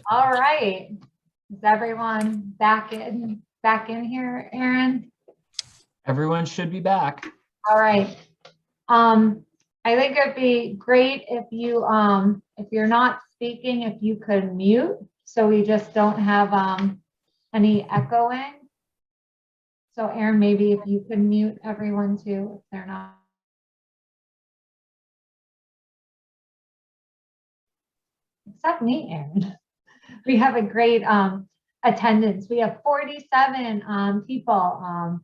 All right. Is everyone back in here, Aaron? Everyone should be back. All right. I think it'd be great if you if you're not speaking, if you could mute so we just don't have any echoing. So Aaron, maybe if you could mute everyone too, if they're not. Except me, Aaron. We have a great attendance. We have 47 people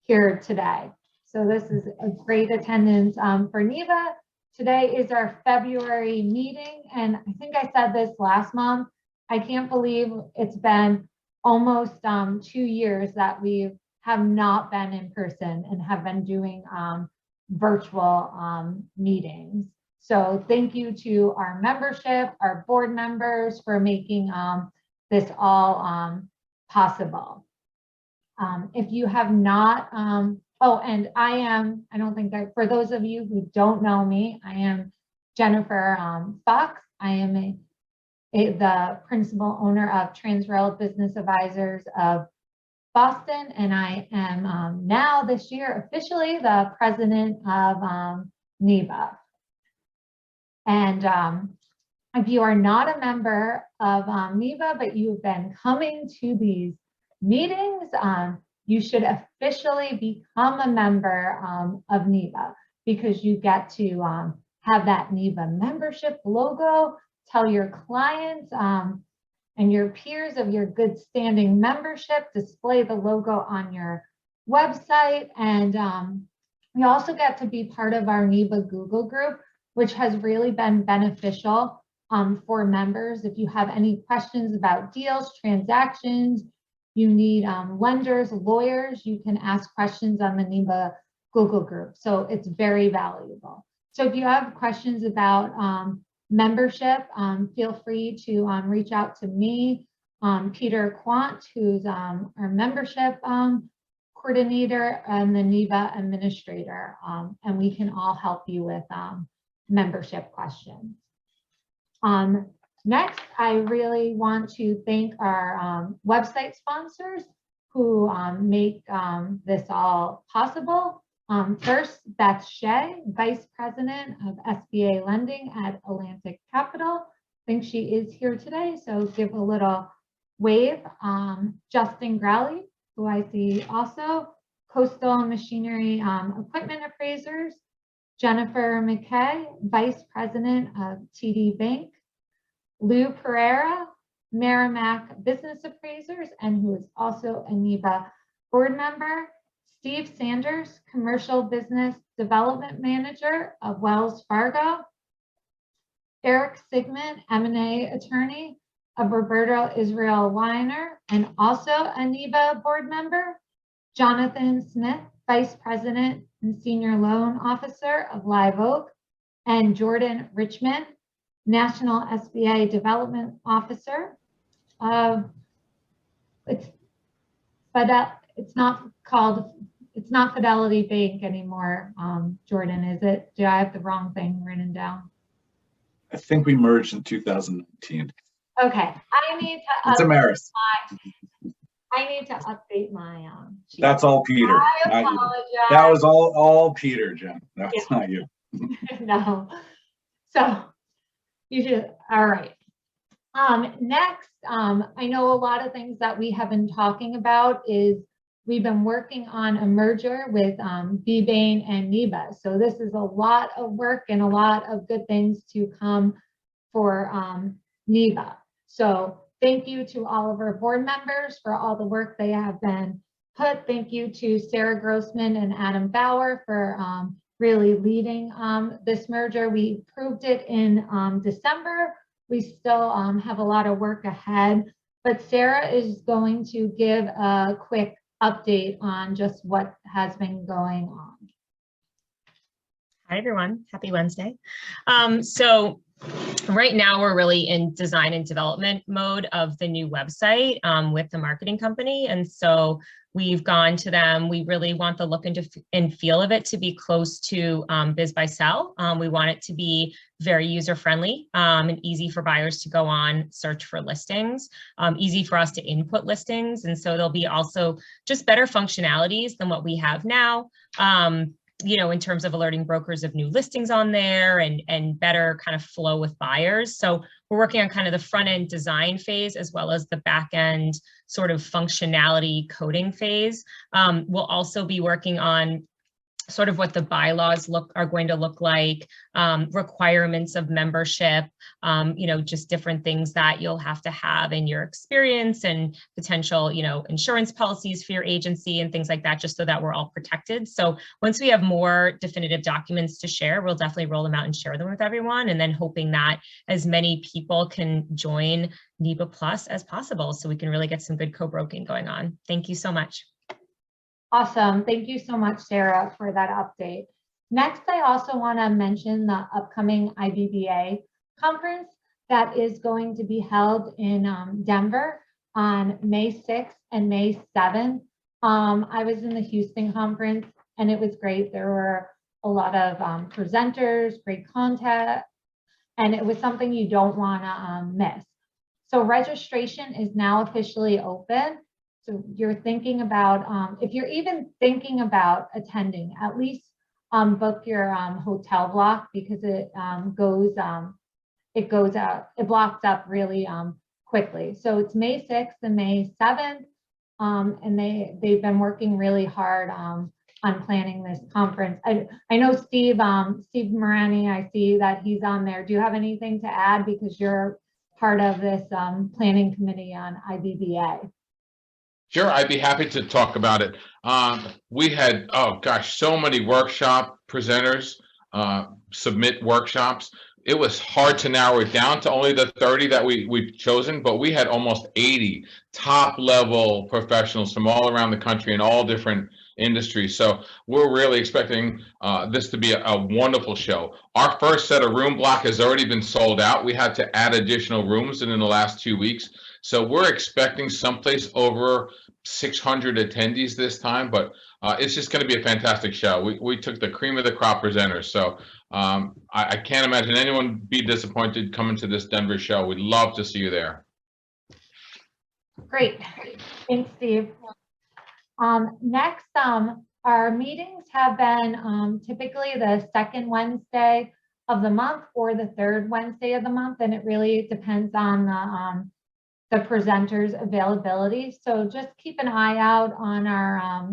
here today. So this is a great attendance for NEBBA. Today is our February meeting. And I think I said this last month. I can't believe it's been almost 2 years that we have not been in person and have been doing virtual meetings. So thank you to our membership, our board members for making this all possible. If you have not, oh, and I don't think that for those of you who don't know me, I am Jennifer Fox. I am the principal owner of Transrail Business Advisors of Boston, and I am now this year officially the president of NEBBA. And if you are not a member of NEBBA, but you've been coming to these meetings, you should officially become a member of NEBBA, because you get to have that NEBBA membership logo, tell your clients and your peers of your good standing membership, display the logo on your website. And we also get to be part of our NEBBA Google group, which has really been beneficial for members. If you have any questions about deals, transactions, you need lenders, lawyers, you can ask questions on the NEBBA Google group. So it's very valuable. So if you have questions about membership, feel free to reach out to me, Peter Quant, who's our membership coordinator and the NEBBA administrator, and we can all help you with membership questions. Next, I really want to thank our website sponsors who make this all possible. First, Beth Shea, Vice President of SBA Lending at Atlantic Capital. I think she is here today, so give a little wave. Justin Growley, who I see also, Coastal Machinery Equipment Appraisers. Jennifer McKay, Vice President of TD Bank. Lou Pereira, Merrimack Business Appraisers, and who is also a NEBBA board member. Steve Sanders, Commercial Business Development Manager of Wells Fargo. Eric Sigmund, M&A attorney of Roberto Israel Weiner, and also a NEBBA board member. Jonathan Smith, Vice President and Senior Loan Officer of Live Oak, and Jordan Richmond, National SBA Development Officer of, it's not Fidelity Bank anymore, Jordan, is it? Do I have the wrong thing written down? I think we merged in 2019. Okay, I need to it's Ameris. I need to update my sheet. That's all Peter. I apologize. That was all Peter, Jen. That's not you. No. So you should, all right. Next, I know a lot of things that we have been talking about is we've been working on a merger with BBAN and NEBBA. So this is a lot of work and a lot of good things to come for NEBBA. So thank you to all of our board members for all the work they have been put. Thank you to Sarah Grossman and Adam Bauer for really leading this merger. We approved it in December. We still have a lot of work ahead, but Sarah is going to give a quick update on just what has been going on. Hi, everyone. Happy Wednesday. So Right now, we're really in design and development mode of the new website with the marketing company. And so we've gone to them. We really want the look and feel of it to be close to Biz by Sell. We want it to be very user-friendly and easy for buyers to go on, search for listings, easy for us to input listings. And so there'll be also just better functionalities than what we have now. You know, in terms of alerting brokers of new listings on there and better kind of flow with buyers. So we're working on kind of the front end design phase as well as the back end sort of functionality coding phase. We'll also be working on sort of what the bylaws are going to look like, requirements of membership, you know, just different things that you'll have to have in your experience and potential, you know, insurance policies for your agency and things like that, just so that we're all protected. So once we have more definitive documents to share, we'll definitely roll them out and share them with everyone. And then hoping that as many people can join NEBBA Plus as possible, so we can really get some good co-broking going on. Thank you so much. Awesome. Thank you so much, Sarah, for that update. Next, I also want to mention the upcoming IBBA conference that is going to be held in Denver on May 6th and May 7th. I was in the Houston conference and it was great. There were a lot of presenters, great content, and it was something you don't want to miss. So registration is now officially open. So you're thinking about, if you're even thinking about attending, at least book your hotel block, because it blocks up really quickly. So it's May 6th and May 7th, and they've been working really hard on planning this conference. I know Steve Morani, I see that he's on there. Do you have anything to add, because you're part of this planning committee on IBBA? Sure, I'd be happy to talk about it. We had, oh gosh, so many workshop presenters submit workshops. It was hard to narrow it down to only the 30 that we've chosen, but we had almost 80 top level professionals from all around the country in all different industries. So we're really expecting this to be a wonderful show. Our first set of room block has already been sold out. We had to add additional rooms in the last 2 weeks. So we're expecting someplace over 600 attendees this time, but it's just going to be a fantastic show. We took the cream of the crop presenters. So I can't imagine anyone be disappointed coming to this Denver show. We'd love to see you there. Great. Thanks, Steve. Next, our meetings have been typically the second Wednesday of the month or the third Wednesday of the month, and it really depends on the presenter's availability. So just keep an eye out on our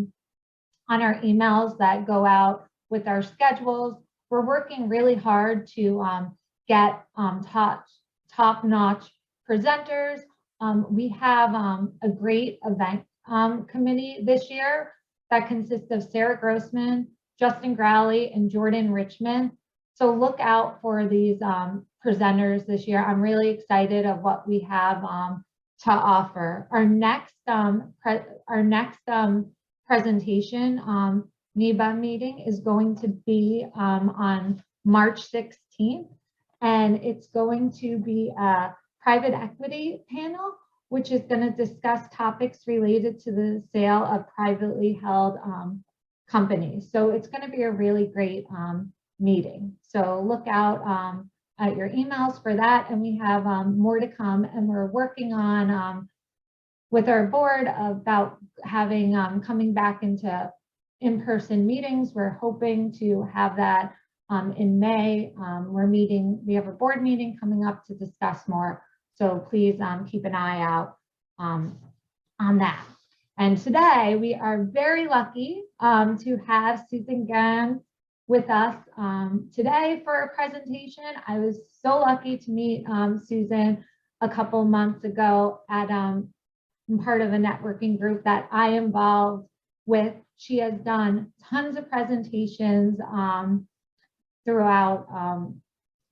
emails that go out with our schedules. We're working really hard to get top-notch presenters. We have a great event committee this year that consists of Sarah Grossman, Justin Growley, and Jordan Richmond. So look out for these presenters this year. I'm really excited of what we have to offer. Our next presentation NEBBA meeting is going to be on March 16th, and it's going to be a private equity panel, which is going to discuss topics related to the sale of privately held companies. So it's going to be a really great meeting. So look out at your emails for that, and we have more to come, and we're working on with our board about having coming back into in-person meetings. We're hoping to have that in May. We have a board meeting coming up to discuss more, so please keep an eye out on that. And today we are very lucky to have Susan Ganz with us today for a presentation. I was so lucky to meet Susan a couple months ago at I'm part of a networking group that I am involved with. She has done tons of presentations throughout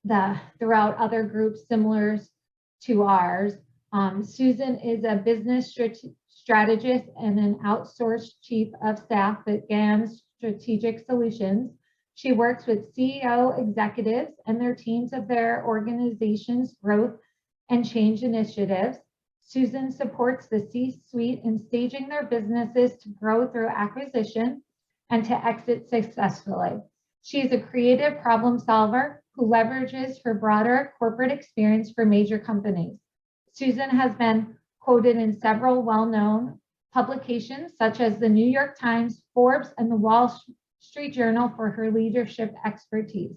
other groups similar to ours. Susan is a business strategist and an outsourced chief of staff at Ganz Strategic Solutions. She works with CEO executives and their teams of their organization's growth and change initiatives. Susan supports the C-suite in staging their businesses to grow through acquisition and to exit successfully. She is a creative problem solver who leverages her broader corporate experience for major companies. Susan has been quoted in several well-known publications such as the New York Times, Forbes, and the Wall Street Journal for her leadership expertise.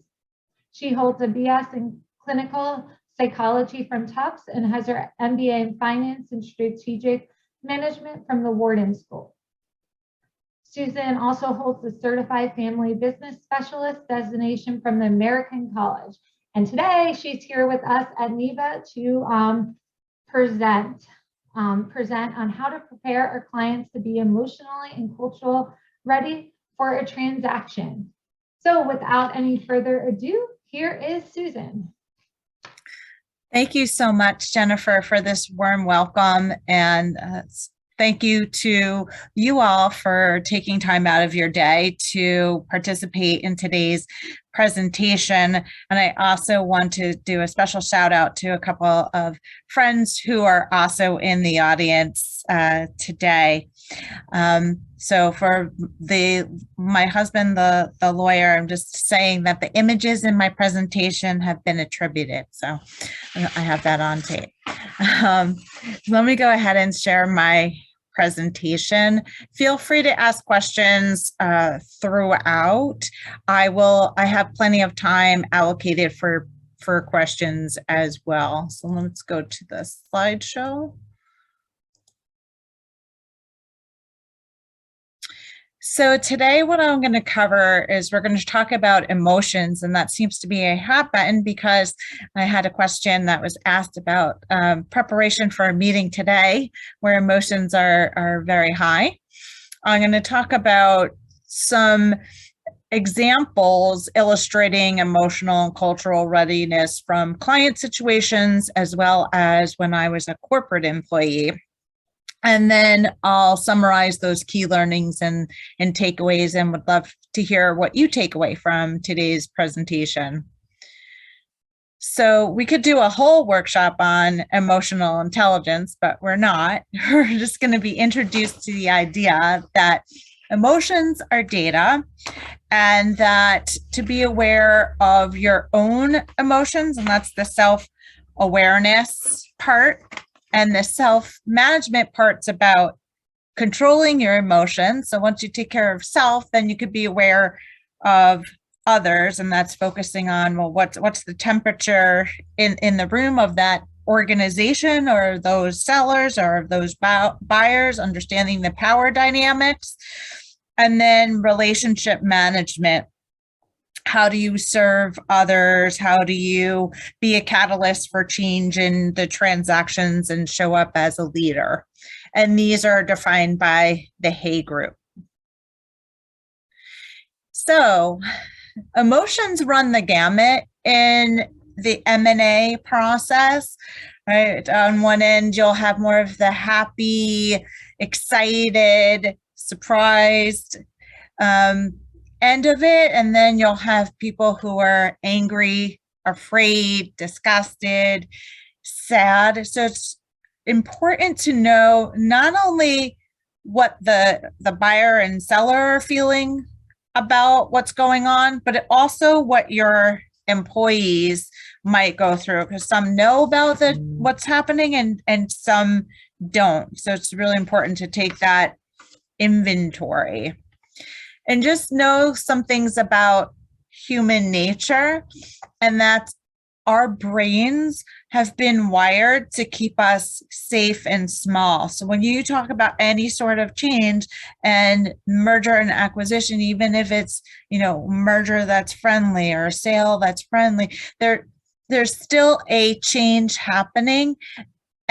She holds a BS in clinical psychology from Tufts and has her MBA in finance and strategic management from the Wharton School. Susan also holds the Certified Family Business Specialist designation from the American College. And today she's here with us at NEBBA to present on how to prepare our clients to be emotionally and culturally ready for a transaction. So without any further ado, here is Susan. Thank you so much, Jennifer, for this warm welcome, and thank you to you all for taking time out of your day to participate in today's presentation. And I also want to do a special shout out to a couple of friends who are also in the audience today. So for my husband, the lawyer, I'm just saying that the images in my presentation have been attributed. So I have that on tape. Let me go ahead and share my presentation. Feel free to ask questions throughout. I have plenty of time allocated for questions as well. So let's go to the slideshow. So today what I'm going to cover is we're going to talk about emotions, and that seems to be a hot button because I had a question that was asked about preparation for a meeting today where emotions are very high. I'm going to talk about some examples illustrating emotional and cultural readiness from client situations as well as when I was a corporate employee. And then I'll summarize those key learnings and takeaways, and would love to hear what you take away from today's presentation. So we could do a whole workshop on emotional intelligence, but we're not. We're just going to be introduced to the idea that emotions are data, and that to be aware of your own emotions, and that's the self-awareness part. And the self-management part's about controlling your emotions. So once you take care of self, then you could be aware of others, and that's focusing on, well, what's the temperature in the room of that organization or those sellers or those buyers, understanding the power dynamics. And then relationship management. How do you serve others? How do you be a catalyst for change in the transactions and show up as a leader? And these are defined by the Hay Group. So emotions run the gamut in the M&A process, right? On one end, you'll have more of the happy, excited, surprised, end of it, and then you'll have people who are angry, afraid, disgusted, sad. So it's important to know not only what the buyer and seller are feeling about what's going on, but also what your employees might go through, because some know about what's happening and some don't. So it's really important to take that inventory. And just know some things about human nature, and that our brains have been wired to keep us safe and small. So when you talk about any sort of change and merger and acquisition, even if it's, merger that's friendly or a sale that's friendly, there's still a change happening.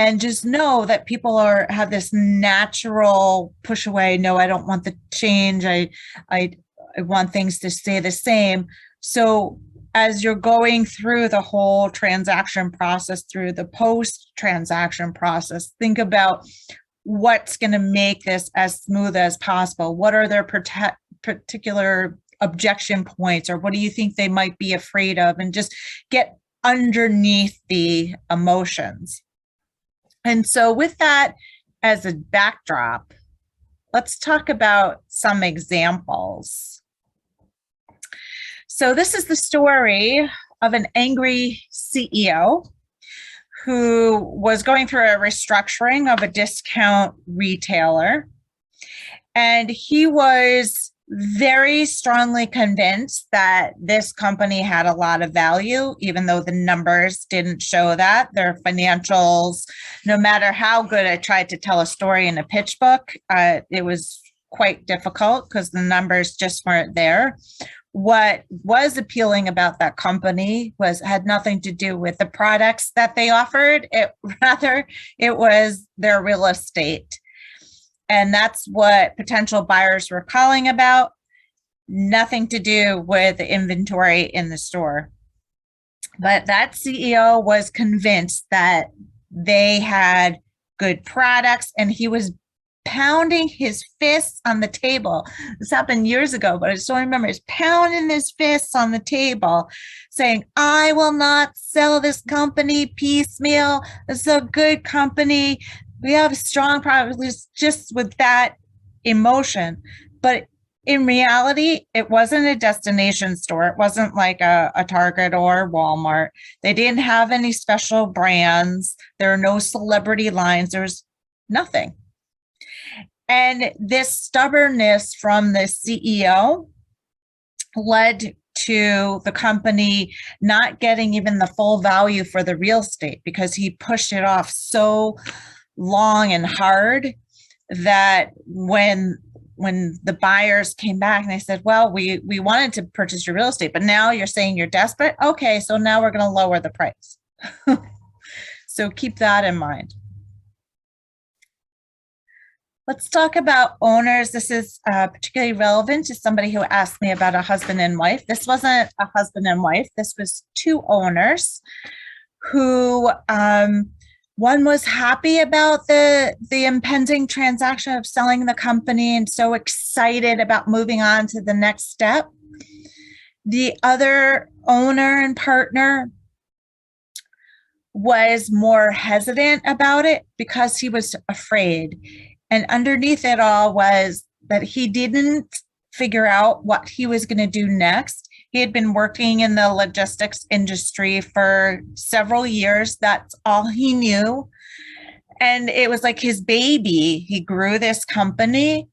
And just know that people have this natural push away. No, I don't want the change. I want things to stay the same. So as you're going through the whole transaction process, through the post-transaction process, think about what's going to make this as smooth as possible. What are their particular objection points, or what do you think they might be afraid of, and just get underneath the emotions. And so with that as a backdrop, let's talk about some examples. So this is the story of an angry CEO who was going through a restructuring of a discount retailer. And he was very strongly convinced that this company had a lot of value, even though the numbers didn't show that. Their financials, no matter how good I tried to tell a story in a pitch book, it was quite difficult because the numbers just weren't there. What was appealing about that company had nothing to do with the products that they offered. It was their real estate. And that's what potential buyers were calling about. Nothing to do with the inventory in the store. But that CEO was convinced that they had good products, and he was pounding his fists on the table. This happened years ago, but I still remember he's pounding his fists on the table saying, I will not sell this company piecemeal. It's a good company. We have a strong product, just with that emotion. But in reality, it wasn't a destination store. It wasn't like a Target or Walmart. They didn't have any special brands. There are no celebrity lines. There was nothing. And this stubbornness from the CEO led to the company not getting even the full value for the real estate, because he pushed it off so long and hard that when the buyers came back and they said, well, we wanted to purchase your real estate, but now you're saying you're desperate. Okay, so now we're going to lower the price. So keep that in mind. Let's talk about owners. This is particularly relevant to somebody who asked me about a husband and wife. This wasn't a husband and wife. This was two owners who, one was happy about the impending transaction of selling the company and so excited about moving on to the next step. The other owner and partner was more hesitant about it because he was afraid. And underneath it all was that he didn't figure out what he was going to do next. He had been working in the logistics industry for several years. That's all he knew. And it was like his baby. He grew this company,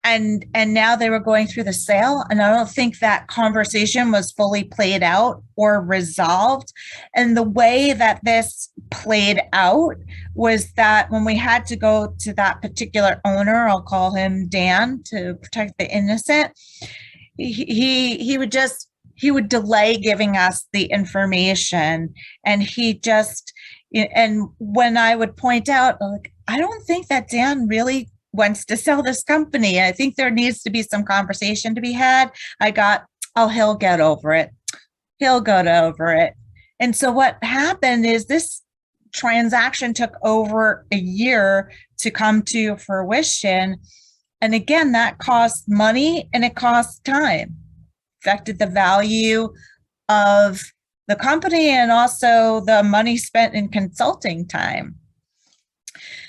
and now they were going through the sale. And I don't think that conversation was fully played out or resolved. And the way that this played out was that when we had to go to that particular owner, I'll call him Dan to protect the innocent, he would delay giving us the information. And and when I would point out, like, I don't think that Dan really wants to sell this company. I think there needs to be some conversation to be had. He'll get over it. He'll go over it. And so what happened is this transaction took over a year to come to fruition. And again, that cost money and it cost time. Affected the value of the company and also the money spent in consulting time.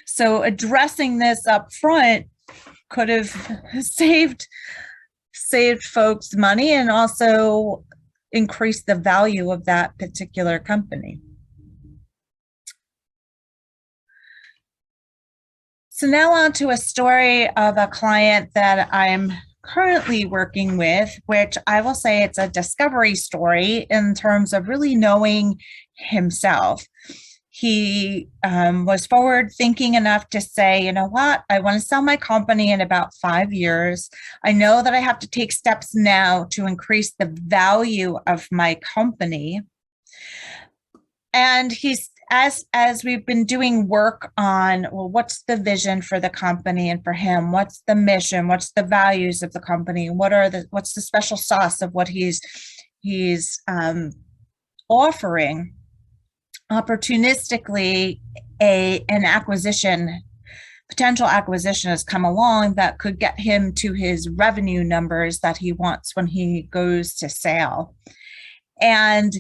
So addressing this up front could have saved folks money and also increased the value of that particular company. So now on to a story of a client that I'm currently working with, which I will say it's a discovery story in terms of really knowing himself. He was forward thinking enough to say, you know what, I want to sell my company in about 5 years. I know that I have to take steps now to increase the value of my company. And he's, as we've been doing work on, well, what's the vision for the company and for him? What's the mission? What's the values of the company? What's the special sauce of what he's offering? Opportunistically, an acquisition potential acquisition has come along that could get him to his revenue numbers that he wants when he goes to sale. And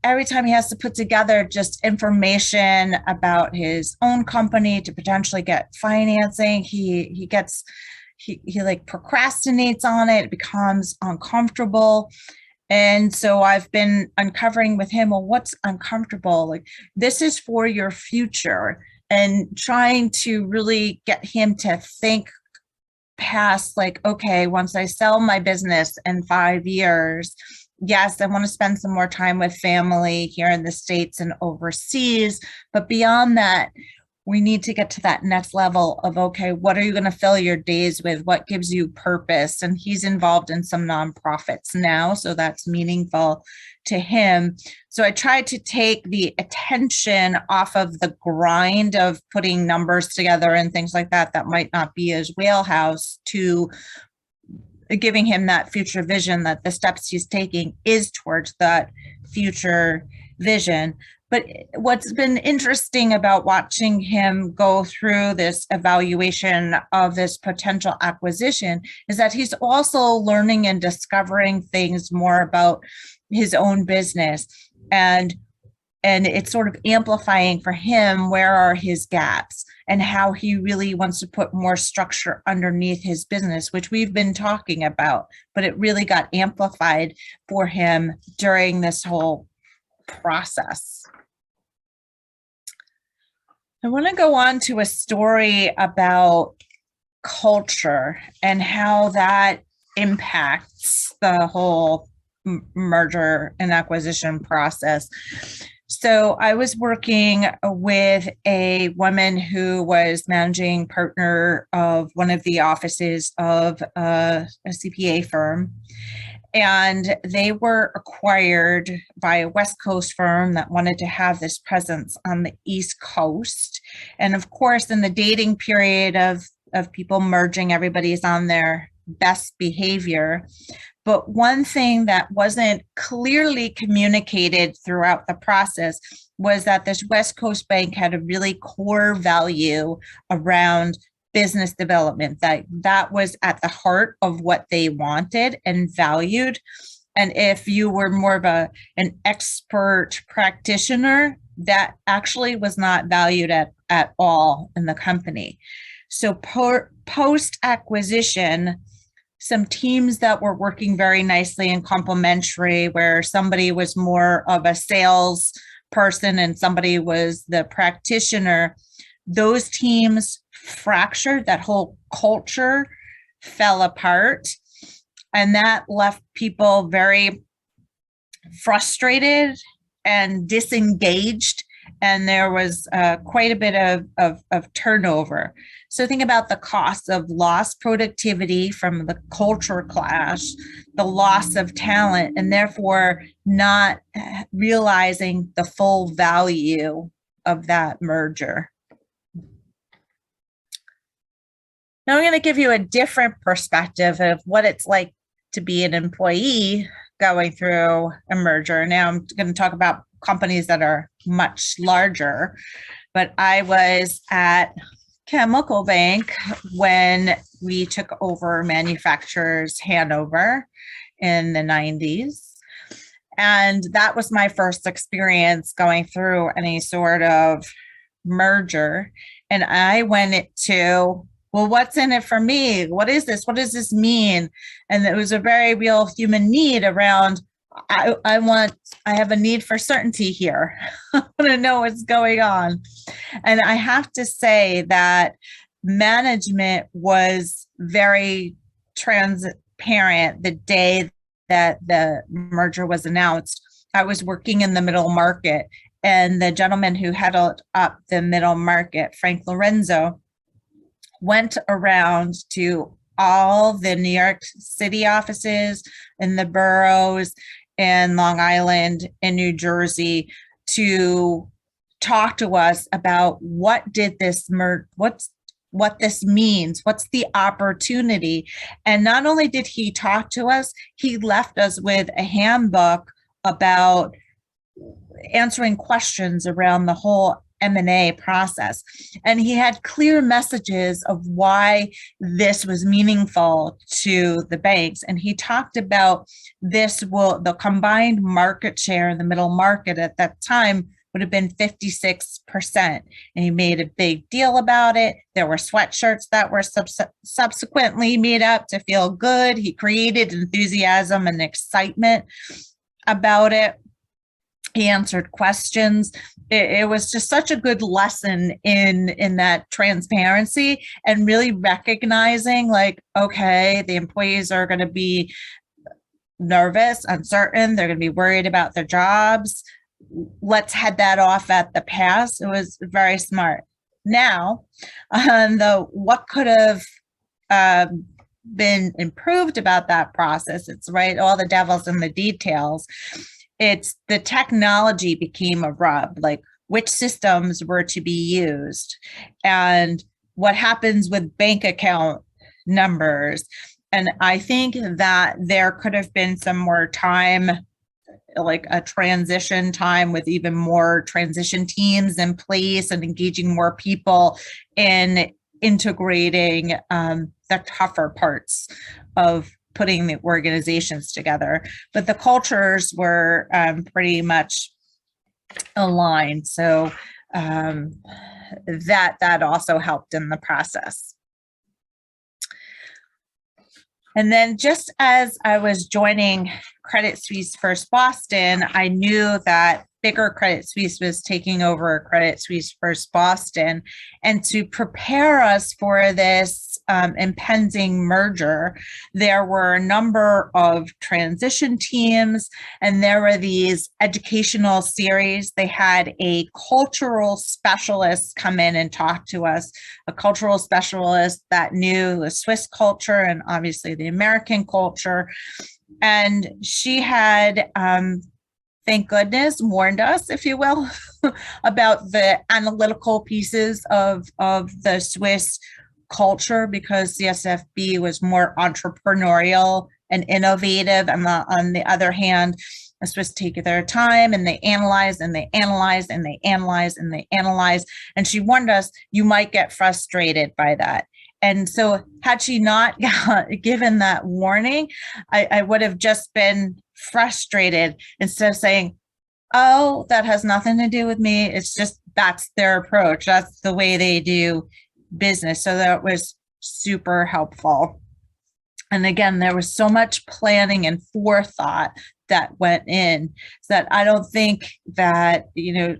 every time he has to put together just information about his own company to potentially get financing, he like procrastinates on it. It becomes uncomfortable. And so I've been uncovering with him, well, what's uncomfortable? Like, this is for your future, and trying to really get him to think past, like, okay, once I sell my business in 5 years, yes, I want to spend some more time with family here in the States and overseas. But beyond that, we need to get to that next level of, okay, what are you going to fill your days with? What gives you purpose? And he's involved in some nonprofits now, so that's meaningful to him. So I tried to take the attention off of the grind of putting numbers together and things like that might not be his wheelhouse, to giving him that future vision, that the steps he's taking is towards that future vision. But what's been interesting about watching him go through this evaluation of this potential acquisition is that he's also learning and discovering things more about his own business. And it's sort of amplifying for him where are his gaps and how he really wants to put more structure underneath his business, which we've been talking about, but it really got amplified for him during this whole process. I want to go on to a story about culture and how that impacts the whole merger and acquisition process. So I was working with a woman who was managing partner of one of the offices of a CPA firm. And they were acquired by a West Coast firm that wanted to have this presence on the East Coast. And of course, in the dating period of people merging, everybody's on their best behavior. But one thing that wasn't clearly communicated throughout the process was that this West Coast bank had a really core value around business development, that was at the heart of what they wanted and valued. And if you were more of an expert practitioner, that actually was not valued at all in the company. So post acquisition, some teams that were working very nicely and complementary, where somebody was more of a sales person and somebody was the practitioner, those teams fractured, that whole culture fell apart, and that left people very frustrated and disengaged, and there was quite a bit of turnover. So think about the cost of lost productivity from the culture clash, the loss of talent, and therefore not realizing the full value of that merger. Now I'm going to give you a different perspective of what it's like to be an employee going through a merger. Now I'm going to talk about companies that are much larger, but I was at Chemical Bank when we took over Manufacturers Hanover in the 90s. And that was my first experience going through any sort of merger. And I went to, well, what's in it for me? What is this? What does this mean? And it was a very real human need around, I have a need for certainty here. I want to know what's going on. And I have to say that management was very transparent the day that the merger was announced. I was working in the middle market, and the gentleman who headed up the middle market, Frank Lorenzo, went around to all the New York City offices and the boroughs in Long Island and New Jersey to talk to us about what this means, what's the opportunity. And not only did he talk to us, he left us with a handbook about answering questions around the whole M&A process. And he had clear messages of why this was meaningful to the banks. And he talked about the combined market share in the middle market at that time would have been 56%. And he made a big deal about it. There were sweatshirts that were subsequently made up to feel good. He created enthusiasm and excitement about it. He answered questions. It was just such a good lesson in that transparency and really recognizing, like, okay, the employees are going to be nervous, uncertain. They're going to be worried about their jobs. Let's head that off at the pass. It was very smart. Now, what could have been improved about that process? It's right, all the devil's in the details. It's the technology became a rub, like which systems were to be used and what happens with bank account numbers. And I think that there could have been some more time, like a transition time with even more transition teams in place and engaging more people in integrating the tougher parts of putting the organizations together. But the cultures were pretty much aligned. So that also helped in the process. And then just as I was joining Credit Suisse First Boston, I knew that bigger Credit Suisse was taking over Credit Suisse First Boston. And to prepare us for this impending merger, there were a number of transition teams, and there were these educational series. They had a cultural specialist come in and talk to us, a cultural specialist that knew the Swiss culture and obviously the American culture. And she had, thank goodness, warned us, if you will, about the analytical pieces of the Swiss culture, because CSFB was more entrepreneurial and innovative. And on the other hand, the Swiss take their time and they analyze and they analyze and they analyze and they analyze. And she warned us, you might get frustrated by that. And so had she not given that warning, I would have just been frustrated instead of saying, oh, that has nothing to do with me. It's just, that's their approach. That's the way they do business. So that was super helpful. And again, there was so much planning and forethought that went in that I don't think that,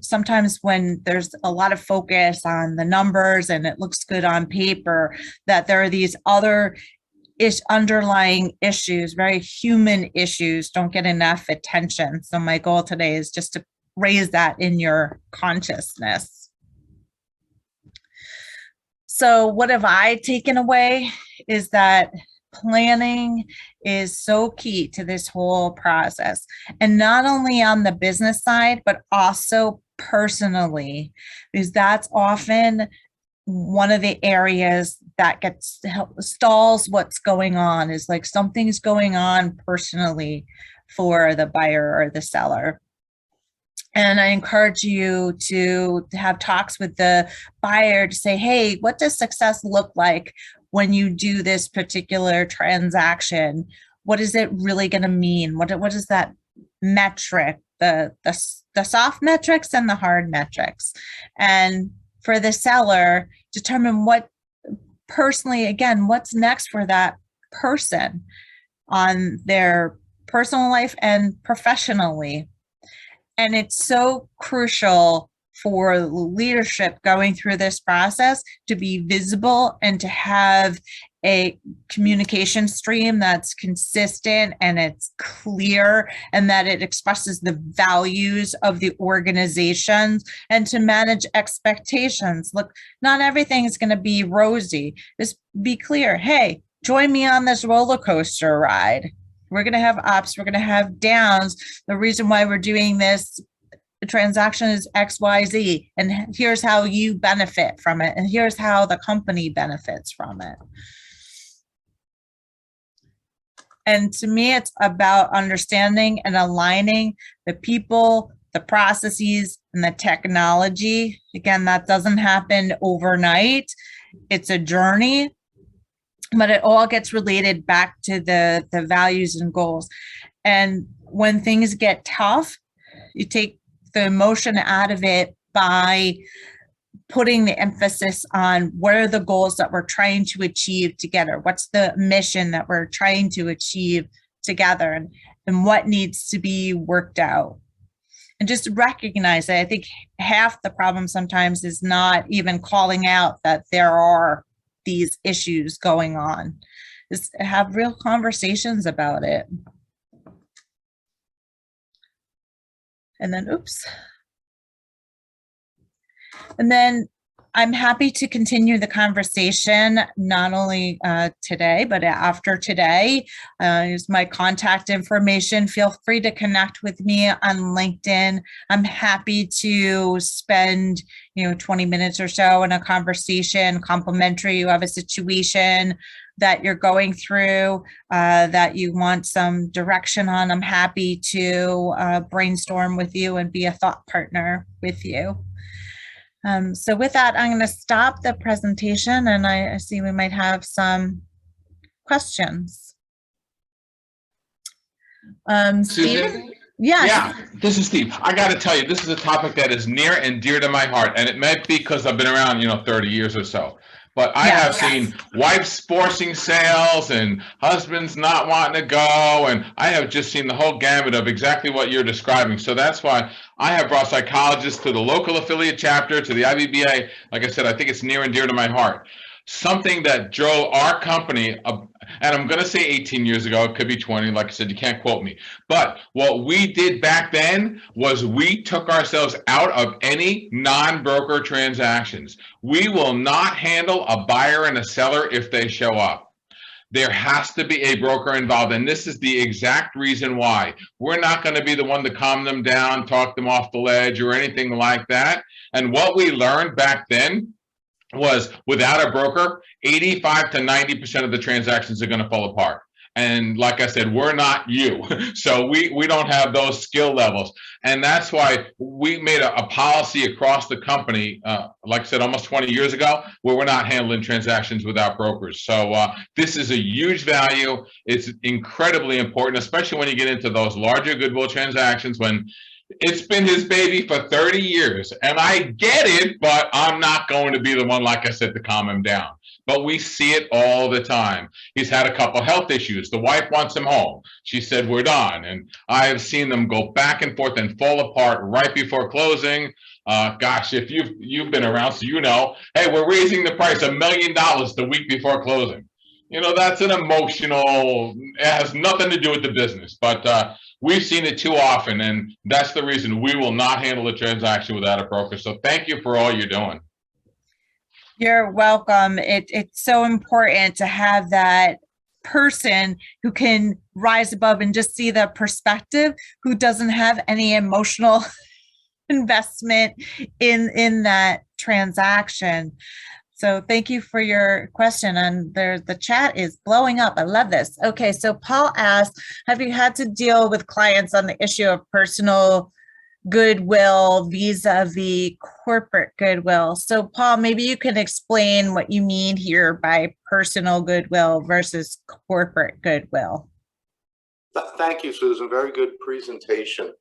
sometimes when there's a lot of focus on the numbers and it looks good on paper, that there are these other underlying issues, very human issues, don't get enough attention. So my goal today is just to raise that in your consciousness. So what have I taken away is that planning is so key to this whole process, and not only on the business side, but also personally, because that's often one of the areas that stalls what's going on, is like something's going on personally for the buyer or the seller. And I encourage you to have talks with the buyer to say, hey, what does success look like when you do this particular transaction? What is it really going to mean? What is that metric, the soft metrics and the hard metrics? And for the seller, determine what personally, again, what's next for that person on their personal life and professionally. And it's so crucial for leadership going through this process to be visible and to have a communication stream that's consistent and it's clear and that it expresses the values of the organizations, and to manage expectations. Look, not everything is going to be rosy. Just be clear. Hey, join me on this roller coaster ride. We're going to have ups, we're going to have downs. The reason why we're doing this transaction is XYZ, and here's how you benefit from it, and here's how the company benefits from it. And to me, it's about understanding and aligning the people, the processes, and the technology. Again, that doesn't happen overnight. It's a journey, but it all gets related back to the values and goals. And when things get tough, you take the emotion out of it by putting the emphasis on what are the goals that we're trying to achieve together? What's the mission that we're trying to achieve together, and what needs to be worked out? And just recognize that I think half the problem sometimes is not even calling out that there are these issues going on. Just have real conversations about it. And then, oops. And then I'm happy to continue the conversation, not only today, but after today. Here's my contact information. Feel free to connect with me on LinkedIn. I'm happy to spend, 20 minutes or so in a conversation, complimentary. You have a situation that you're going through that you want some direction on. I'm happy to brainstorm with you and be a thought partner with you. So with that, I'm going to stop the presentation, and I see we might have some questions. Steve? Susan? Yes. Yeah, this is Steve. I got to tell you, this is a topic that is near and dear to my heart, and it might be because I've been around, 30 years or so. But I have seen wives forcing sales and husbands not wanting to go, and I have just seen the whole gamut of exactly what you're describing. So that's why I have brought psychologists to the local affiliate chapter, to the IBBA. Like I said, I think it's near and dear to my heart. Something that drove our company, and I'm going to say 18 years ago, it could be 20, like I said, you can't quote me. But what we did back then was we took ourselves out of any non-broker transactions. We will not handle a buyer and a seller if they show up. There has to be a broker involved, and this is the exact reason why. We're not going to be the one to calm them down, talk them off the ledge, or anything like that. And what we learned back then was without a broker, 85 to 90% of the transactions are going to fall apart. And like I said, we're not you. So we don't have those skill levels. And that's why we made a policy across the company, like I said, almost 20 years ago, where we're not handling transactions without brokers. So this is a huge value. It's incredibly important, especially when you get into those larger goodwill transactions when it's been his baby for 30 years. And I get it, but I'm not going to be the one, like I said, to calm him down. But we see it all the time. He's had a couple health issues. The wife wants him home. She said, we're done. And I have seen them go back and forth and fall apart right before closing. Gosh, if you've been around, so you know, hey, we're raising the price $1 million the week before closing. That's an emotional, it has nothing to do with the business, but we've seen it too often, and that's the reason we will not handle a transaction without a broker. So thank you for all you're doing. You're welcome. It's so important to have that person who can rise above and just see the perspective, who doesn't have any emotional investment in that transaction. So thank you for your question. And the chat is blowing up. I love this. Okay, so Paul asked, have you had to deal with clients on the issue of personal goodwill vis-a-vis corporate goodwill? So Paul, maybe you can explain what you mean here by personal goodwill versus corporate goodwill. Thank you, Susan. Very good presentation.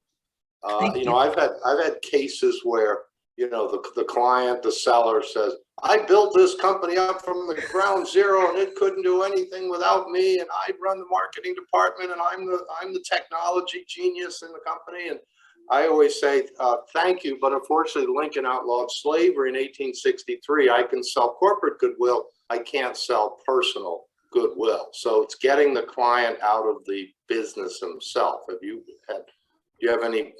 Thank you. I've had cases where the client, the seller says, I built this company up from the ground zero and it couldn't do anything without me, and I run the marketing department and I'm the technology genius in the company. And I always say, thank you, but unfortunately Lincoln outlawed slavery in 1863. I can sell corporate goodwill, I can't sell personal goodwill. So it's getting the client out of the business himself. Do you have any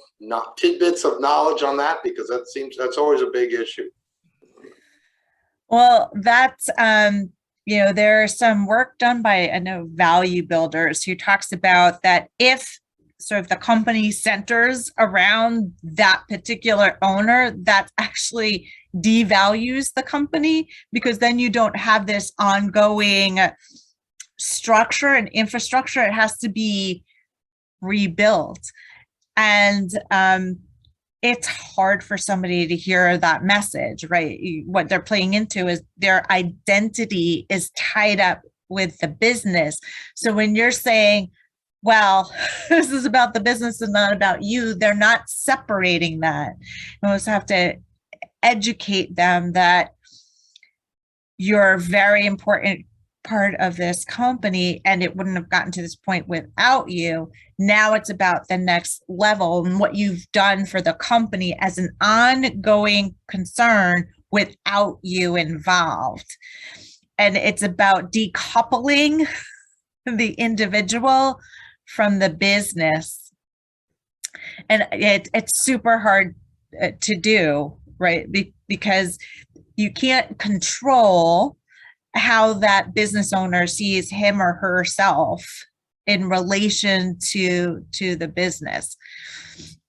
tidbits of knowledge on that? Because that's always a big issue. Well, that's, there's some work done by, I know, Value Builders, who talks about that if sort of the company centers around that particular owner, that actually devalues the company, because then you don't have this ongoing structure and infrastructure. It has to be rebuilt. And it's hard for somebody to hear that message, right? What they're playing into is their identity is tied up with the business. So when you're saying, well, this is about the business and not about you, they're not separating that. You almost have to educate them that you're a very important part of this company and it wouldn't have gotten to this point without you. Now it's about the next level and what you've done for the company as an ongoing concern without you involved. And it's about decoupling the individual from the business. And it's super hard to do, right? Because you can't control how that business owner sees him or herself in relation to the business.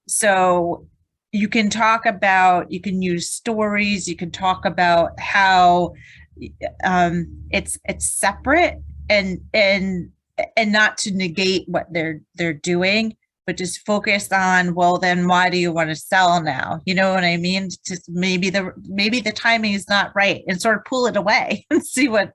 So you can talk about, you can use stories, you can talk about how it's separate and not to negate what they're doing, but just focus on, well, then why do you want to sell now? You know what I mean? Just maybe the timing is not right, and sort of pull it away and see what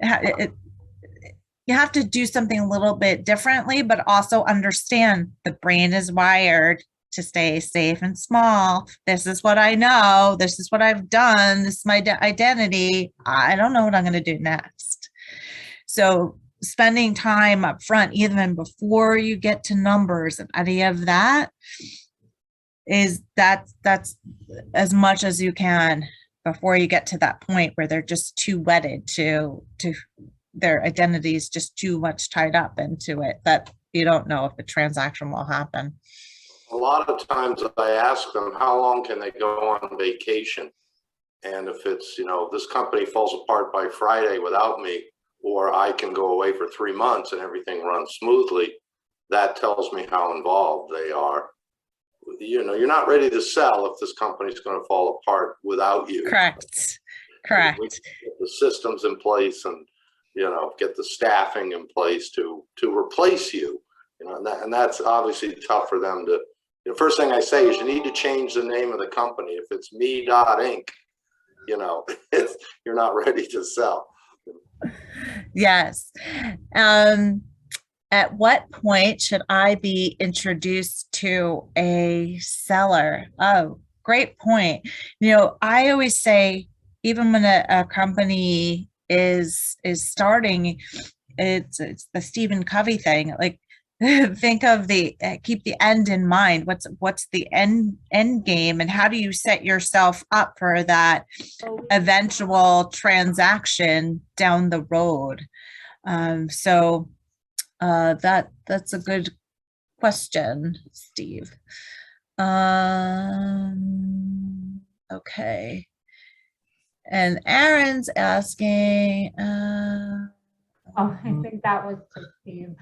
you have to do something a little bit differently, but also understand the brain is wired to stay safe and small. This is what I know. This is what I've done. This is my identity. I don't know what I'm going to do next. So spending time up front, even before you get to numbers and any of that, is that's as much as you can before you get to that point where they're just too wedded to their identity is just too much tied up into it that you don't know if the transaction will happen. A lot of times I ask them, how long can they go on vacation? And if it's, this company falls apart by Friday without me, or I can go away for 3 months and everything runs smoothly, that tells me how involved they are. You're not ready to sell if this company's going to fall apart without you. Correct. We get the systems in place and, get the staffing in place to replace you. And that's obviously tough for them to, first thing I say is you need to change the name of the company. If it's me.inc, you're not ready to sell. Yes. At what point should I be introduced to a seller? Oh, great point. I always say, even when a company is starting, it's the Stephen Covey thing. Like, think of keep the end in mind. What's the end game, and how do you set yourself up for that eventual transaction down the road? So that's a good question, Steve. Okay. And Aaron's asking, Oh, I think that was to Steve.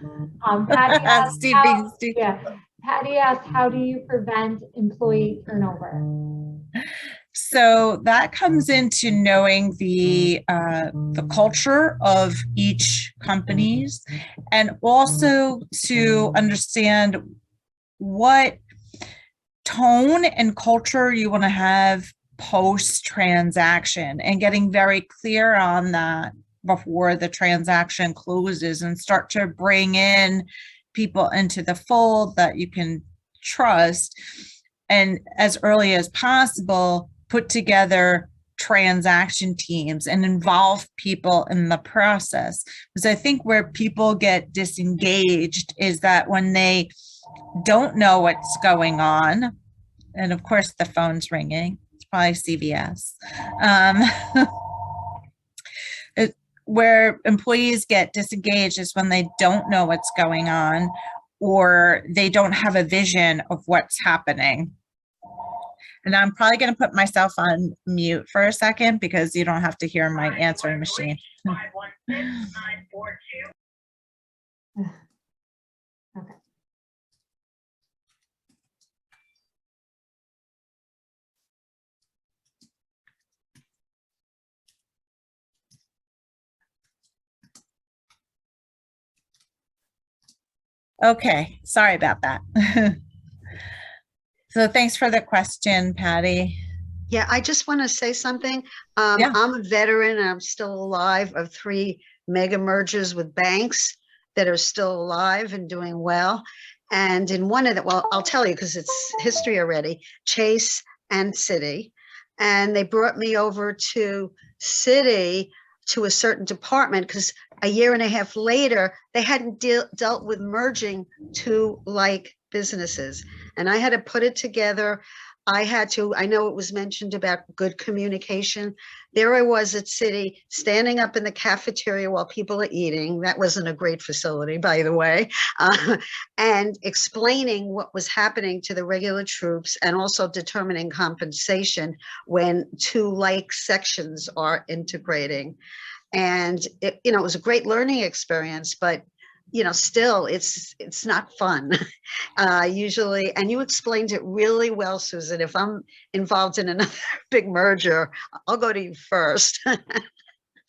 Patty asked, Steve. Yeah, Patty asked, how do you prevent employee turnover? So that comes into knowing the culture of each companies, and also to understand what tone and culture you want to have post-transaction, and getting very clear on that before the transaction closes, and start to bring in people into the fold that you can trust, and as early as possible put together transaction teams and involve people in the process. Because I think where people get disengaged is that when they don't know what's going on, and of course the phone's ringing, it's probably CVS, where employees get disengaged is when they don't know what's going on, or they don't have a vision of what's happening. And I'm probably going to put myself on mute for a second because you don't have to hear my answering machine. Okay. Okay, sorry about that. So thanks for the question, Patty. Yeah, I just want to say something. Yeah. I'm a veteran and I'm still alive of 3 mega mergers with banks that are still alive and doing well. And in one of the, well, I'll tell you because it's history already, Chase and Citi. And they brought me over to Citi to a certain department because a year and a half later, they hadn't dealt with merging 2 like businesses. And I had to put it together. I know it was mentioned about good communication. There I was at Citi, standing up in the cafeteria while people are eating. That wasn't a great facility, by the way, and explaining what was happening to the regular troops and also determining compensation when 2 like sections are integrating. And it was a great learning experience, but still it's not fun usually. And you explained it really well, Susan. If I'm involved in another big merger, I'll go to you first.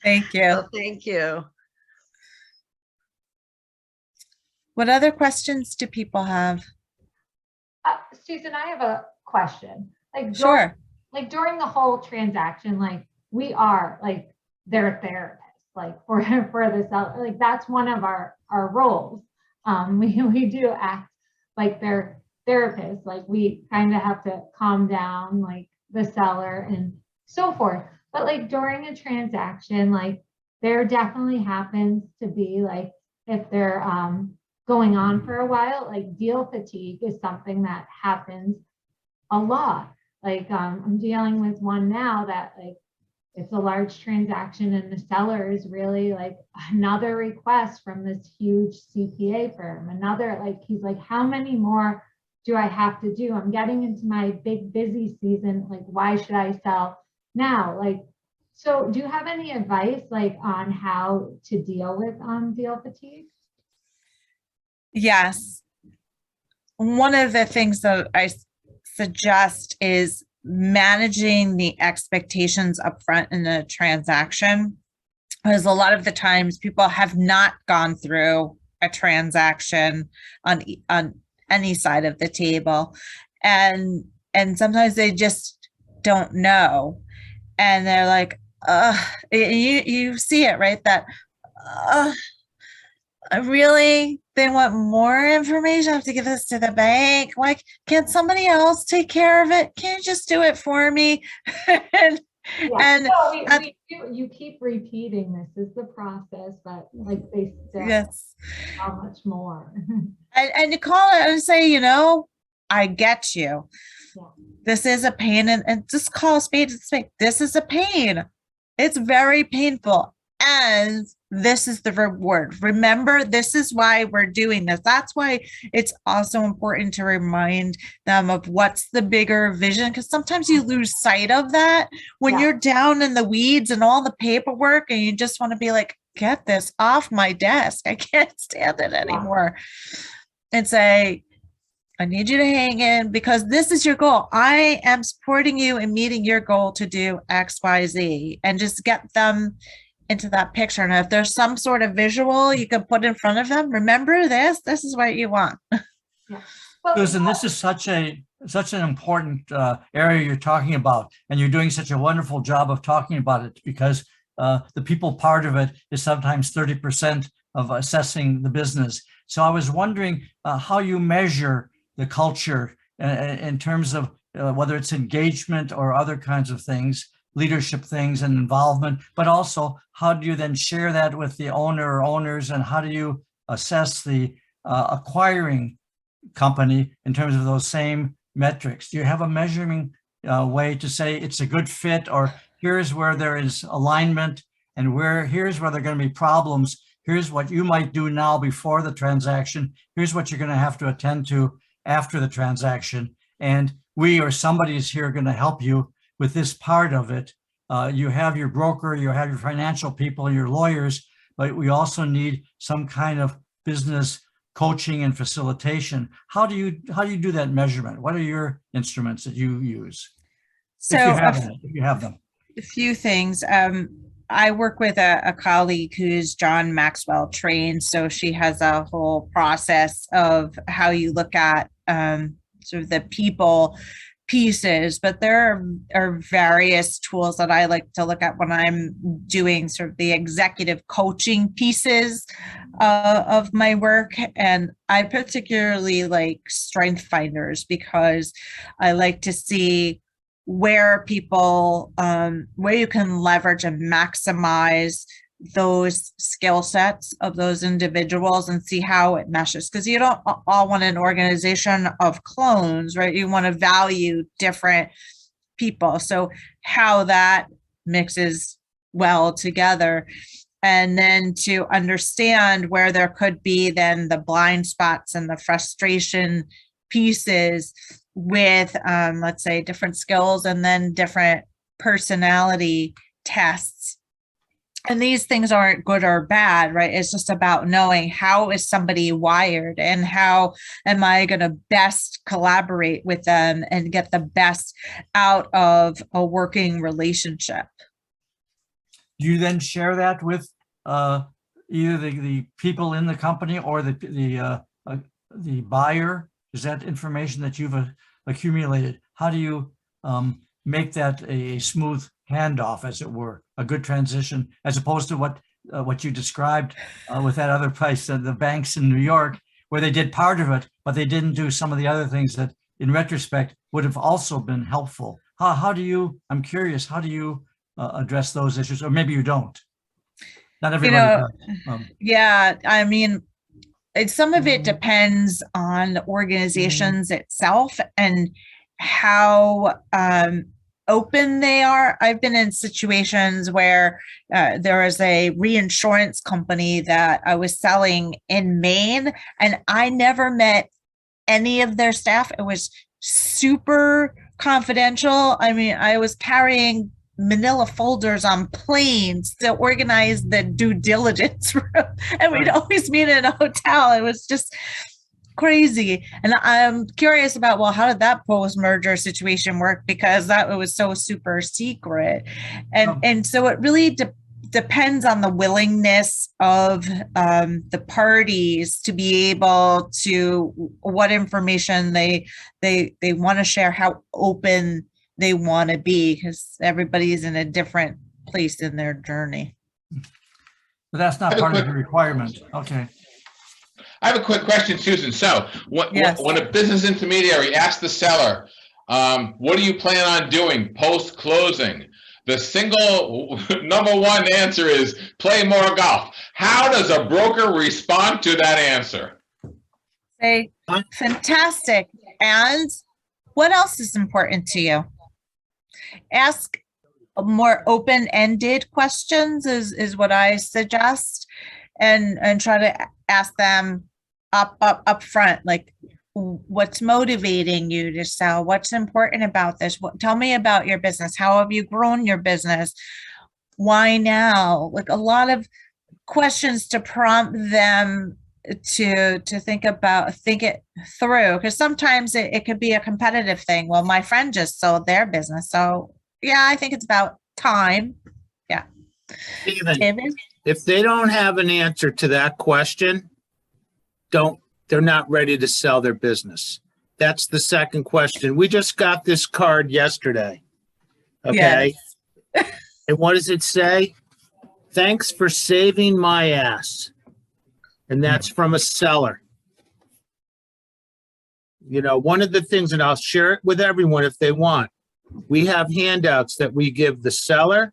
Thank you. So thank you. What other questions do people have? Susan, I have a question. Sure. During the whole transaction, we are their therapist, for the seller. That's one of our roles. We do act like their therapist. We kind of have to calm down the seller and so forth. But during a transaction, there definitely happens to be if they're going on for a while, deal fatigue is something that happens a lot. I'm dealing with one now that it's a large transaction and the seller is really another request from this huge CPA firm, he's how many more do I have to do? I'm getting into my big busy season. Why should I sell now? So do you have any advice on how to deal with deal fatigue? Yes. One of the things that I suggest is managing the expectations up front in a transaction, because a lot of the times people have not gone through a transaction on any side of the table, and sometimes they just don't know, and they're you see it, right? That really, they want more information. I have to give this to the bank. Can't somebody else take care of it? Can't you just do it for me? You keep repeating this is the process, but they still yes, how much more. and you call it and say, I get you. Yeah. This is a pain, and just call a spade a spade. This is a pain. It's very painful. And this is the reward. Remember, this is why we're doing this. That's why it's also important to remind them of what's the bigger vision, because sometimes you lose sight of that when you're down in the weeds and all the paperwork, and you just want to be get this off my desk. I can't stand it anymore. And say, I need you to hang in because this is your goal. I am supporting you in meeting your goal to do X, Y, Z, and just get them into that picture. And if there's some sort of visual you can put in front of them, remember this is what you want. Yeah. Susan, this is such an important area you're talking about, and you're doing such a wonderful job of talking about it, because the people part of it is sometimes 30% of assessing the business. So I was wondering how you measure the culture in terms of whether it's engagement or other kinds of things, leadership things and involvement, but also how do you then share that with the owner or owners, and how do you assess the acquiring company in terms of those same metrics? Do you have a measuring way to say it's a good fit, or here's where there is alignment, and here's where there are going to be problems? Here's what you might do now before the transaction. Here's what you're going to have to attend to after the transaction. And we or somebody is here going to help you with this part of it. You have your broker, you have your financial people, your lawyers, but we also need some kind of business coaching and facilitation. How do you do that measurement? What are your instruments that you use? So if you have them. A few things. I work with a colleague who's John Maxwell trained. So she has a whole process of how you look at sort of the people pieces, but there are various tools that I like to look at when I'm doing sort of the executive coaching pieces of my work. And I particularly like strength finders because I like to see where people, where you can leverage and maximize those skill sets of those individuals and see how it meshes, because you don't all want an organization of clones, right? You want to value different people, so how that mixes well together, and then to understand where there could be then the blind spots and the frustration pieces with let's say different skills and then different personality tests. And these things aren't good or bad, right? It's just about knowing how is somebody wired and how am I going to best collaborate with them and get the best out of a working relationship. Do you then share that with either the people in the company or the buyer? Is that information that you've accumulated? How do you make that a smooth handoff, as it were, a good transition, as opposed to what you described with that other place, the banks in New York, where they did part of it, but they didn't do some of the other things that, in retrospect, would have also been helpful. How do you? I'm curious. How do you address those issues, or maybe you don't? Not everybody does. Yeah, I mean, some of it depends on the organizations itself and how open they are. I've been in situations where there was a reinsurance company that I was selling in Maine, and I never met any of their staff. It was super confidential. I mean, I was carrying manila folders on planes to organize the due diligence room, and we'd always meet in a hotel. It was just crazy. And I'm curious about, well, how did that post-merger situation work? Because that was so super secret. And so it really depends on the willingness of the parties to be able to, what information they want to share, how open they want to be, because everybody's in a different place in their journey. But that's not part of the requirement. Okay. I have a quick question, Susan. So Yes. when a business intermediary asks the seller, what do you plan on doing post-closing? The single number one answer is play more golf. How does a broker respond to that answer? Say, fantastic. And what else is important to you? Ask more open-ended questions is what I suggest, and try to ask them up front, like, what's motivating you to sell? What's important about this? Tell me about your business. How have you grown your business? Why now? Like, a lot of questions to prompt them to think it through, because sometimes it could be a competitive thing. Well, my friend just sold their business, so yeah, I think it's about time. Yeah. Steven, if they don't have an answer to that question, they're not ready to sell their business. That's the second question. We just got this card yesterday. Okay. Yes. And what does it say? Thanks for saving my ass. And that's from a seller. You know, one of the things, and I'll share it with everyone if they want, we have handouts that we give the seller,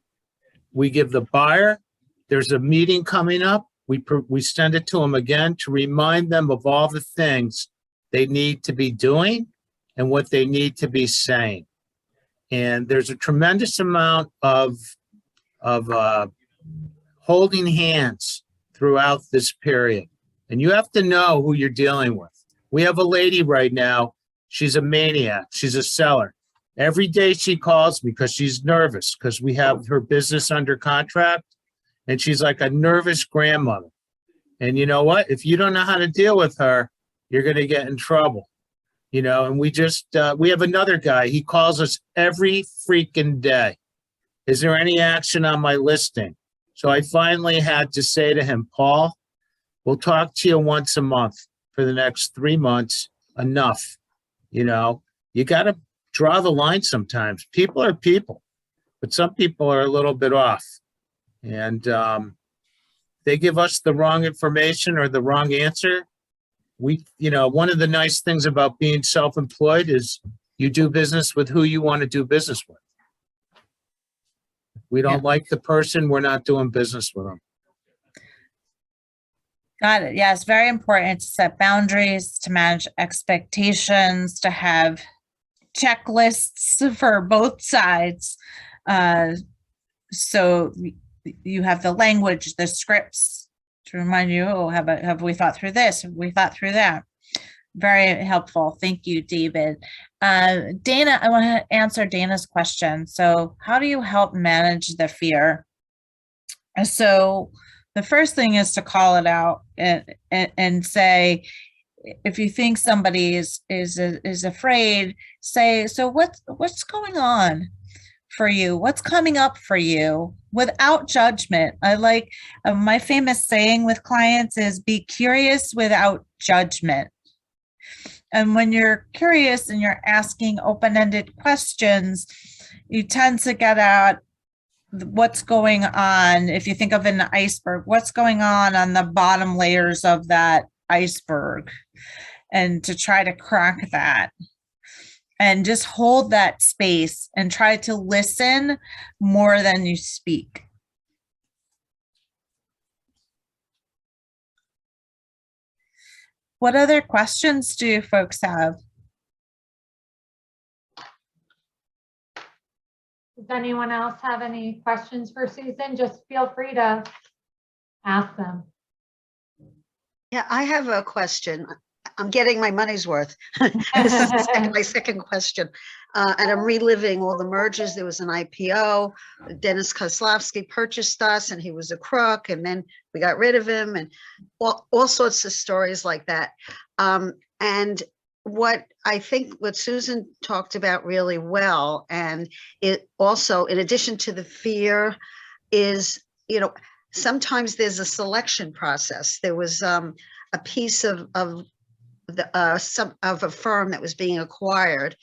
we give the buyer. There's a meeting coming up. We send it to them again to remind them of all the things they need to be doing and what they need to be saying. And there's a tremendous amount of holding hands throughout this period. And you have to know who you're dealing with. We have a lady right now. She's a maniac. She's a seller. Every day she calls me because she's nervous because we have her business under contract. And she's like a nervous grandmother. And you know what? If you don't know how to deal with her, you're going to get in trouble. You know, and we have another guy. He calls us every freaking day. Is there any action on my listing? So I finally had to say to him, Paul, we'll talk to you once a month for the next 3 months. Enough. You know, you got to draw the line sometimes. People are people, but some people are a little bit off. And they give us the wrong information or the wrong answer. One of the nice things about being self-employed is you do business with who you want to do business with. If we don't like the person, we're not doing business with them. Got it. Yeah, it's very important to set boundaries, to manage expectations, to have checklists for both sides. So you have the language, the scripts to remind you, oh, have we thought through this? Have we thought through that? Very helpful. Thank you, David. Dana, I want to answer Dana's question. So how do you help manage the fear? So the first thing is to call it out and say, if you think somebody is afraid, say, so what's going on for you? What's coming up for you without judgment? I like my famous saying with clients is be curious without judgment. And when you're curious and you're asking open-ended questions, you tend to get at what's going on. If you think of an iceberg, what's going on the bottom layers of that iceberg, and to try to crack that and just hold that space and try to listen more than you speak. What other questions do folks have? Does anyone else have any questions for Susan? Just feel free to ask them. Yeah, I have a question. I'm getting my money's worth. This is my second question. And I'm reliving all the mergers. There was an IPO. Dennis Kozlowski purchased us and he was a crook. And then we got rid of him and all sorts of stories like that. And what I think what Susan talked about really well, and it also, in addition to the fear, is, sometimes there's a selection process. There was a piece of a firm that was being acquired,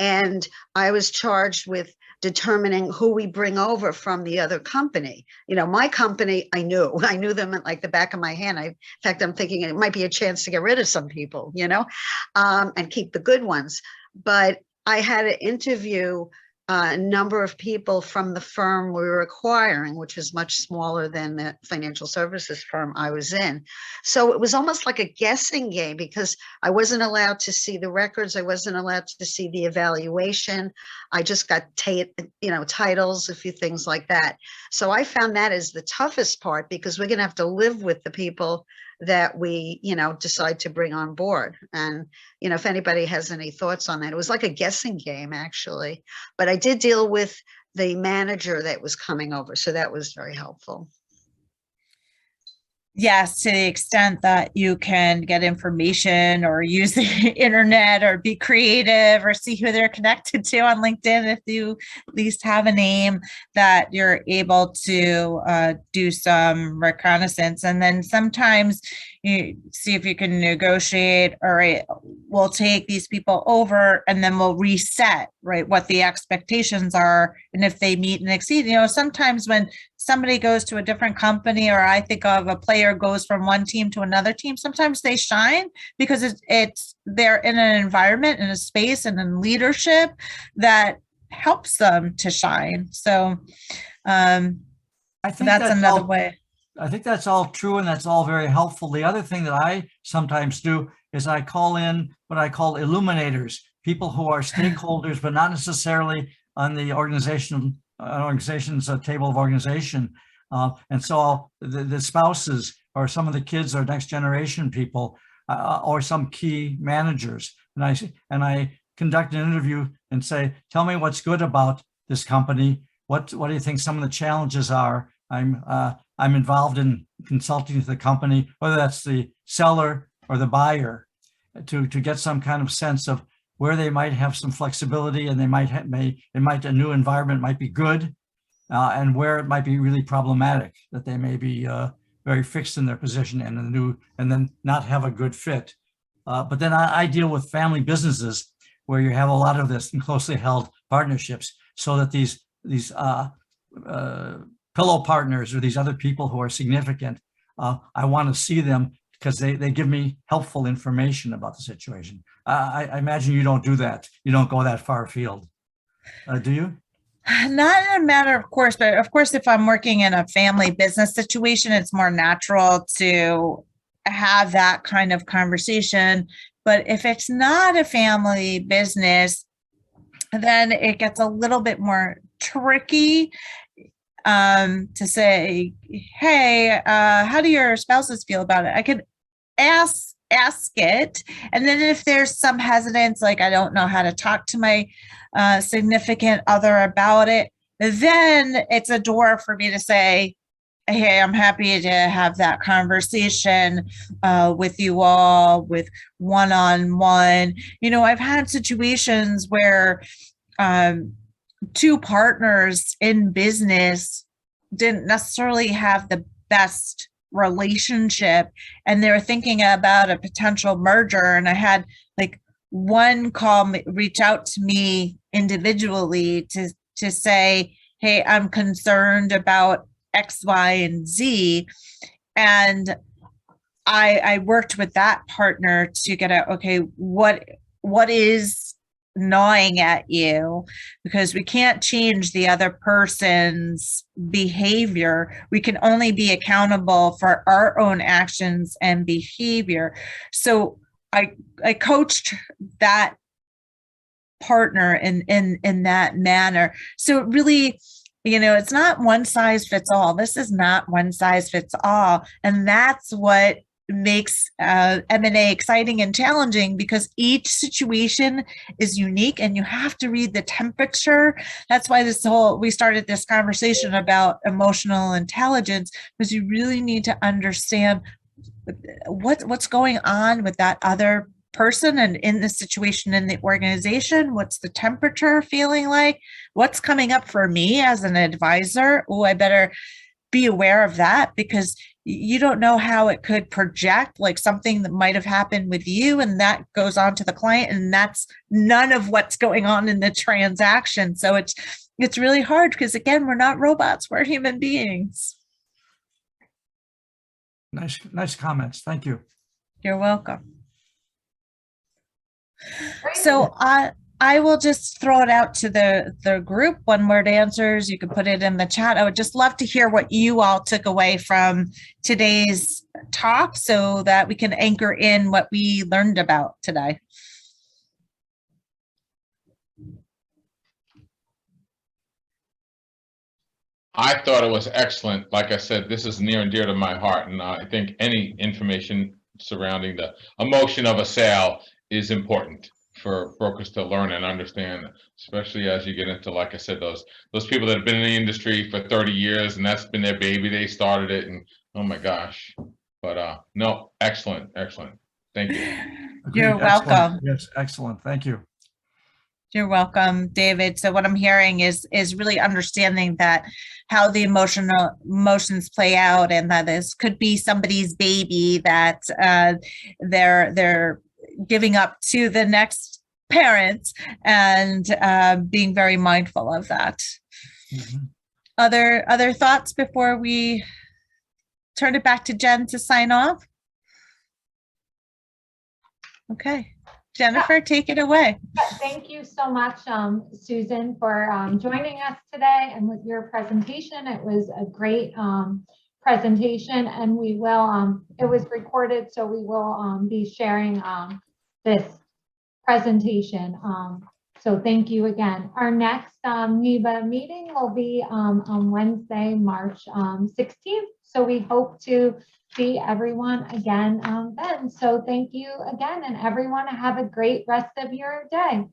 and I was charged with determining who we bring over from the other company. My company, I knew them like the back of my hand. In fact, I'm thinking it might be a chance to get rid of some people, and keep the good ones. But I had to interview a number of people from the firm we were acquiring, which is much smaller than the financial services firm I was in. So it was almost like a guessing game because I wasn't allowed to see the records. I wasn't allowed to see the evaluation. I just got titles, a few things like that. So I found that as the toughest part because we're going to have to live with the people that we, decide to bring on board. And, if anybody has any thoughts on that, it was like a guessing game, actually. But I did deal with the manager that was coming over. So that was very helpful. Yes, to the extent that you can get information or use the internet or be creative or see who they're connected to on LinkedIn, if you at least have a name that you're able to do some reconnaissance. And then sometimes you see if you can negotiate, all right, we'll take these people over and then we'll reset, right, what the expectations are. And if they meet and exceed, sometimes when somebody goes to a different company, or I think of a player goes from one team to another team, sometimes they shine because they're in an environment, in a space, and in leadership that helps them to shine. So I think that's another way. I think that's all true, and that's all very helpful. The other thing that I sometimes do is I call in what I call illuminators, people who are stakeholders, but not necessarily on the organization's table of organization. And so the spouses or some of the kids or next generation people or some key managers. And I conduct an interview and say, tell me what's good about this company. What do you think some of the challenges are? I'm involved in consulting to the company, whether that's the seller or the buyer, to get some kind of sense of where they might have some flexibility, and a new environment might be good, and where it might be really problematic, that they may be very fixed in their position and then not have a good fit. But then I deal with family businesses where you have a lot of this in closely held partnerships, so that these pillow partners or these other people who are significant, I want to see them because they give me helpful information about the situation. I imagine you don't do that. You don't go that far afield. Do you? Not in a matter of course, but of course, if I'm working in a family business situation, it's more natural to have that kind of conversation. But if it's not a family business, then it gets a little bit more tricky to say, hey, how do your spouses feel about it? I could ask it. And then if there's some hesitance, like I don't know how to talk to my significant other about it, then it's a door for me to say, hey, I'm happy to have that conversation with you all, with one-on-one. You know, I've had situations where two partners in business didn't necessarily have the best relationship, and they were thinking about a potential merger. And I had like one reach out to me individually to say, hey, I'm concerned about X, Y, and Z. And I worked with that partner to get out, okay, what is gnawing at you, because we can't change the other person's behavior. We can only be accountable for our own actions and behavior. So I coached that partner in that manner. So it really, you know, it's not one size fits all. This is not one size fits all. And that's what makes M&A exciting and challenging, because each situation is unique and you have to read the temperature. That's why we started this conversation about emotional intelligence, because you really need to understand what's going on with that other person and in the situation in the organization. What's the temperature feeling like? What's coming up for me as an advisor? Oh, I better be aware of that, because you don't know how it could project, like something that might have happened with you and that goes on to the client, and that's none of what's going on in the transaction. So it's really hard, because again, we're not robots, we're human beings. Nice comments. Thank you. You're welcome. So I will just throw it out to the group. One word answers, you can put it in the chat. I would just love to hear what you all took away from today's talk, so that we can anchor in what we learned about today. I thought it was excellent. Like I said, this is near and dear to my heart, and I think any information surrounding the emotion of a sale is important for brokers to learn and understand, especially as you get into, like I said, those people that have been in the industry for 30 years and that's been their baby. They started it, and oh my gosh. But no, excellent. Thank you. You're Agreed. welcome. Excellent. Yes, excellent. Thank you. You're welcome, David. So what I'm hearing is really understanding that how the emotions play out, and that this could be somebody's baby that they're giving up to the next parent, and being very mindful of that. Mm-hmm. Other thoughts before we turn it back to Jen to sign off? Okay. Jennifer, take it away. Thank you so much, Susan, for joining us today and with your presentation. It was a great presentation, and we will, it was recorded, so we will be sharing this presentation. So thank you again. Our next NEBBA meeting will be on Wednesday, March 16th. So we hope to see everyone again then. So thank you again, and everyone have a great rest of your day.